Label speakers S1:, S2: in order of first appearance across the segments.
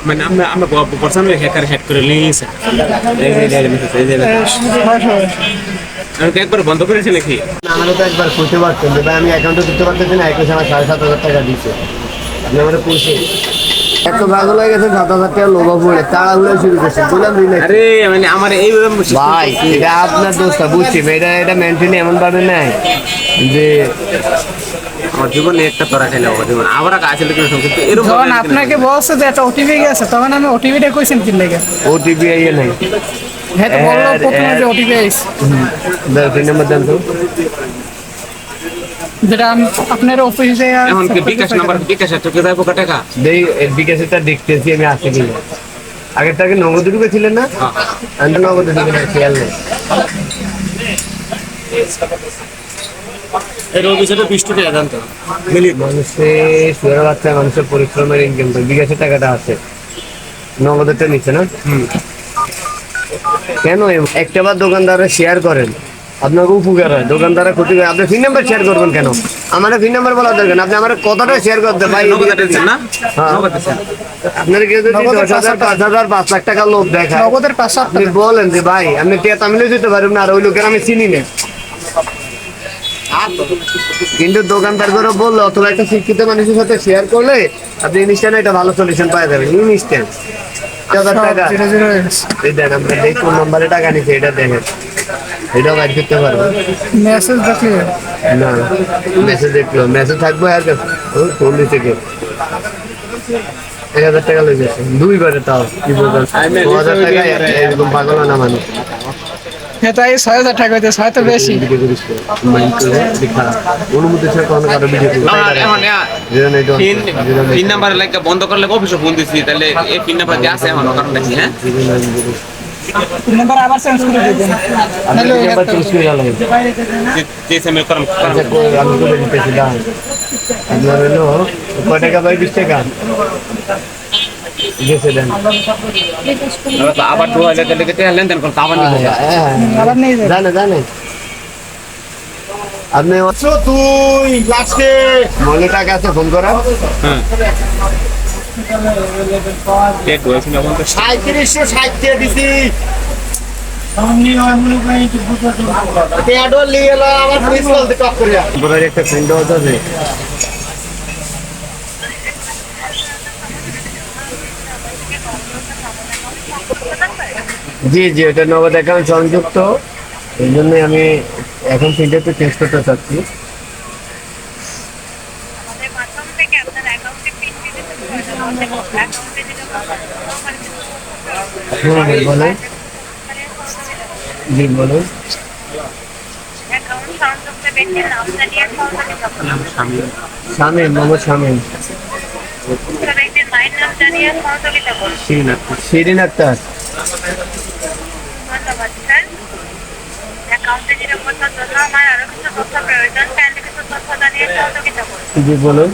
S1: মানে আমরা বলছিলাম হ্যাকার হ্যাক করে নিয়েছে। আমি তো একবার বন্ধ করেছি নাকি?
S2: আমারও তো একবার করতে পারতেন যে ভাই আমি অ্যাকাউন্টে করতে পারতেছি না, 21 আমার 7,500 টাকা দিচ্ছে, আপনি আমার পুষে এত পাগল হয়ে গেছে, 7,000 টাকা লোভা পড়ে তাড়াহুড়ো শুরু করছে, বললাম
S1: আরে মানে আমার এই
S2: ভাই এটা আপনার দোষটা বুঝছি, এটা মেন্টালি এমন ভাবে নেয় যে
S1: আমার জীবনে একটা তোরা খেলে আমার জীবন আবার আছে কিন্তু এরকম
S3: যখন আপনাকে বলছে যে একটা ওটিপি গেছে তখন আমি ওটিপিটা কইছেন কি লেগে?
S2: ওটিপি আইয়ে নাই,
S3: হ্যাঁ তো বললো প্রথমে যে ওটিপি আইছে,
S2: তিন নম্বর দেন তো।
S3: যেটা আপনার অফিসে
S1: এখন কি বিকাশ নাম্বার বিকাশ চোখে যাবো টাকা
S2: দেই বিকাশটা দেখতেছি আমি আসতে কিনা, আগের টাকে নগদ ঢুকেছিলেন না, আমি নগদ ঢুকে খেয়াল নেই।
S1: এর অফিসে 20 টাকা জানতো
S2: মানুষের শুয়ার বাচ্চা মানুষের পরিশ্রমের ইনকাম তো বিকাশের টাকাটা আছে, নগদেরটা নিচ্ছে না কেন? একটা বার দোকানদাররা শেয়ার করেন আপনাকে উপকার হয়, দোকানদাররা ক্ষতি করে, আপনি ফিন নাম্বার শেয়ার করবেন কেন? আমার ফিন নাম্বার বলা দরকার, আপনি আমার কতটা শেয়ার করতে ভাই
S1: না
S2: আপনার কেউ যদি 10,000 5,000 5 লাখ টাকা লোভ দেখায়,
S3: নগদের 5
S2: আপনি বলেন যে ভাই আপনি টিয়া তামিলে যেতে পারবেন না, আর ওই লোকের আমি চিনি না, কিন্তু দোকানদার করে বললে অথবা একটা শিক্ষিত মানুষের সাথে শেয়ার করলে আপনি ইনস্ট্যান্ট একটা ভালো সলিউশন পাওয়া যাবে, ইনস্ট্যান্ট। 1,000 টাকা এই দেন, আমরা এই কোন নম্বরে টাকা নিচ্ছে এটা দেখেন, এটাও বাইর করতে পারবো
S3: মেসেজ দেখলে
S2: না, মেসেজ দেখলো মেসেজ থাকবো আর ফোন দিতে কেউ 1,000 টাকা লেগে গেছে দুইবারে, তাও কি বলবেন 2,000 টাকা এরকম পাগল না মানুষ।
S3: হ্যাঁ তাই 6,000 টাকা হইতে 6 তো বেশি।
S2: ভিডিও করিস মাইন্ড করে দেখা অনুমতি ছাড়া কোনো কারো ভিডিও করিস
S1: না এখন পিন নাম্বার লাগে বন্ধ করলে অফিসে ফোন দিছি, তাহলে এই পিন নাম্বার দিয়ে আছে এখন কারণ দেখি। হ্যাঁ
S3: নাম্বার আবার চেঞ্জ করে দিবেন,
S2: নাহলে নাম্বার চেঞ্জ করে গেল
S1: যে সেমেল করাম
S2: আমি করে দিতেছি দাম আপনার হলো কয় টাকা ভাই? 20 টাকা গেছে দেন
S1: আবার 2000 টাকা লেগে লেনদেন করতে আবার নিব
S3: আবার নেই
S2: জানে জানে আপনি তুই লাস্টে মনে টাকা আছে ফোন করা।
S1: হ্যাঁ টেক হয়েছে না বলতে
S2: 3760 দিছি পেডল নিয়ে এলো আমার ফ্রিজ বলতে টপ করে বড় একটা ফ্রেন্ড আছে। জি জি এটা নগদ অ্যাকাউন্ট সংযুক্ত, এই জন্যই আমি এখন ফিল্টারটা চেঞ্জ করতে চাচ্ছি। বলেন জি বলুন। শামীম মোহাম্মদ শামীম। শিরিন আক্তার। জি বলুন।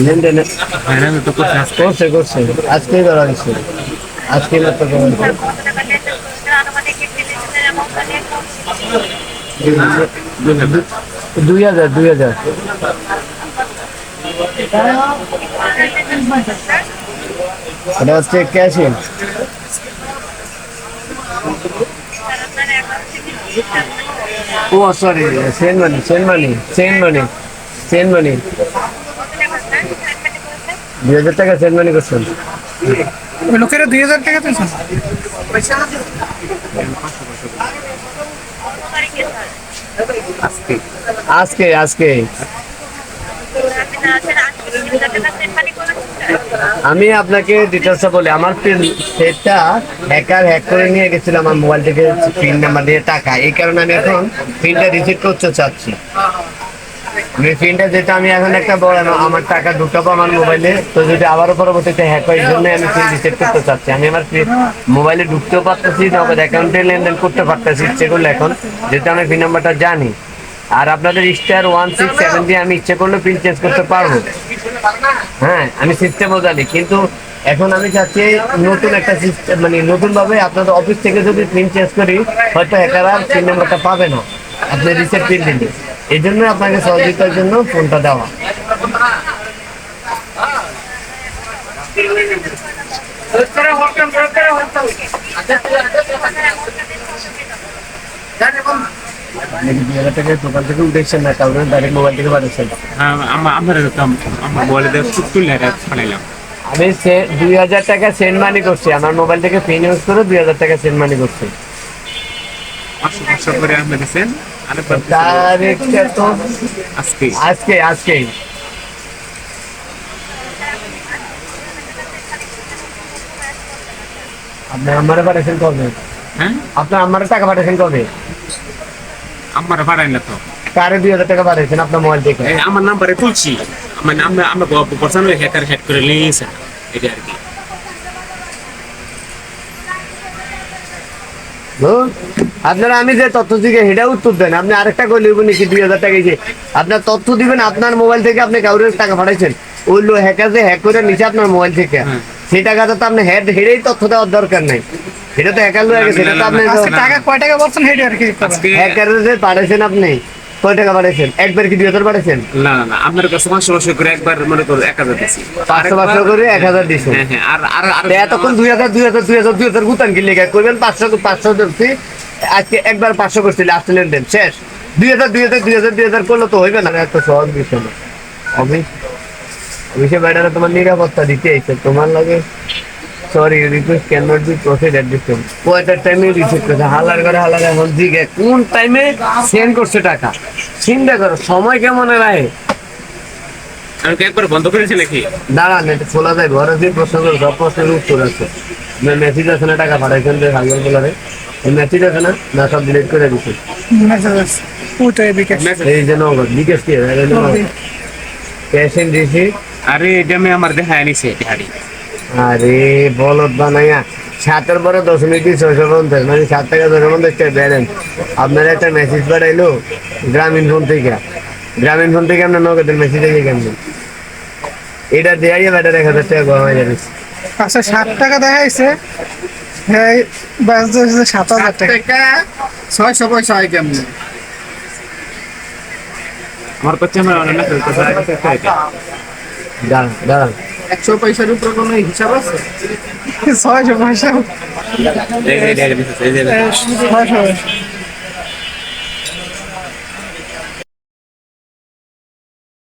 S2: লেনদেন করছে আজকেই ধরা হয়েছে, আজকে মাত্র 2,000 এটা হচ্ছে ক্যাশে। ও সরি সেন্ড মানি 2,000 টাকা সেন্ড মানি করছেন।
S3: লোকেরা 2,000 টাকা দিয়েছেন
S2: আজকে আমি আপনাকে ডিটেলসটা বলি, আমার সেটটা হ্যাক করে নিয়ে গেছিল আমার মোবাইল থেকে পিন নাম্বার দিয়ে টাকা, এই কারণে আমি এখন পিনটা রিসিভ করতে চাচ্ছি। পিনটা যেটা আমি এখন একটা বড় আমার টাকা ঢুকাবো আমার মোবাইলে, তো যদি আবারও পরবর্তীতে হ্যাক হয় এই জন্য আমি পিন রিসেট করতে চাচ্ছি। আমি আমার মোবাইলে ঢুকতেও পারতেছি, নগদ অ্যাকাউন্টে লেনদেন করতে পারতেছি ইচ্ছে করলে এখন, যেহেতু আমি পিন নাম্বারটা জানি। আর আপনাদের *167 দিয়ে আমি ইচ্ছে করলে পিন চেঞ্জ করতে পারবো, হ্যাঁ আমি সিস্টেমও জানি, কিন্তু এখন আমি চাচ্ছি নতুন একটা সিস্টেম, মানে নতুনভাবে আপনাদের অফিস থেকে যদি পিন চেঞ্জ করি হয়তো হ্যাকার আর পিন নাম্বারটা পাবে না, আপনি রিসেট পিন দিন, এই জন্য আপনাকে সহযোগিতার জন্য ফোনটা দেওয়া। আপনি কি 2000 টাকা দোকান থেকে উঠেছেন না কারণ ডাইরেক্ট মোবাইল থেকে পাঠিয়েছেন?
S1: আমার মোবাইলে তুলে পাঠাইলাম।
S2: আমি 2000 টাকা সেন্ড মানি করছি, আমার মোবাইল থেকে পিন ইউজ করে 2000 টাকা সেন্ড মানি করছি।
S1: 500 করে আপনি দিচ্ছেন, আরেকবার
S2: তারিখটা তো
S1: আজকে
S2: আজকেই আপনি আমারে পাঠিয়েছেন কবে?
S1: হ্যাঁ
S2: আপনার আমারে টাকা পাঠিয়েছেন কবে?
S1: আমার পাঠাই না তো,
S2: কারে 2000 টাকা পাঠিয়েছেন আপনার মোবাইল থেকে?
S1: আমার নাম্বারে তুলছি, আমার আমরা পার্সোনাল হ্যাকার হ্যাক করে নিয়েছে এটা আর কি।
S2: আপনারা আমি যে তথ্য দিকে সেটা উত্তর দেন, আপনি আরেকটা করে লিখবেন কি 2000 টাকা যে আপনার তথ্য দিবেন, আপনার মোবাইল থেকে আপনি কাউরে টাকা পাঠাইছেন, ওই লো হ্যাকার যে হ্যাক করে নিছে আপনার মোবাইল থেকে, সেই টাকাটা তো আপনি হেডেই তথ্য দেওয়ার দরকার নাই, সেটা তো হ্যাকার লয়ে গেছে, সেটা তো আপনি
S3: টাকা কয় টাকা বলছেন হেডে আর কি
S1: আজকে
S2: হ্যাকার যে পাঠাইছেন আপনি কয় টাকা পাঠাইছেন? একবার কি 2000 পাঠাইছেন?
S1: না না আপনার কাছে 500 করে একবার মনে করো 1000 দিছি,
S2: 500 করে 1000 দিছেন।
S1: হ্যাঁ হ্যাঁ, আর
S2: এতক্ষণ 2000 গুতান কি লেখা করবেন? 500 ধরছি, আজকে একবার 500 করছিল, আসতে লেনদেন শেষ। 2000 করলে তো হইবে না, এত সহজ বিষয় না। অফিসে বাইরে তোমার নিরাপত্তা দিতে আইছে, তোমার লাগে sorry request can not be proceed at this time. কয়টার টাইমে রিসিভ করছে? হালার করে হালার এখন জিগে কোন টাইমে সেন্ড করছে টাকা, চিন্তা করো সময় কেমন রায়।
S1: আমি কি একবার বন্ধ করেছি নাকি?
S2: দাঁড়ান, এটা খোলা যায়, ঘরে যে প্রশ্ন করে সব প্রশ্নের উত্তর আছে। মেসেজ আছে না টাকা পাঠাইছেন যে হাজার ডলারে, এই মেসেজ আছে না, না সব ডিলিট করে দিচ্ছে।
S3: মেসেজ আছে ওটাই বিকাশ
S2: এই যে নগদ বিকাশ কি ক্যাশ এন্ড রিসিভ।
S1: আরে এটা আমি আমার দেখায় নিছে গাড়ি।
S2: আরে বলদ বানাইয়া 7 পরে 0.650 মানে 7 টাকা 50 ব্যালেন্স। আপনার একটা মেসেজ পাঠাইলো গ্রামীণ ফোন থেকে, আপনার নগদের মেসেজ আইয়ে কেমন এটা দেয়াই ব্যাটার 1000 টাকা গরমাই যাবে।
S3: আচ্ছা 60 টাকা দেখাইছে, হ্যাঁ বাস দিয়েছে 7000 টাকা।
S4: 600 পয়সা হয় কেমন?
S1: আমার কাছে আমার অনেক
S2: দাঁড়ান
S4: 100 পয়সার উপর কোনো হিসাব আছে?
S3: 600 পয়সা
S1: এই যে
S3: 600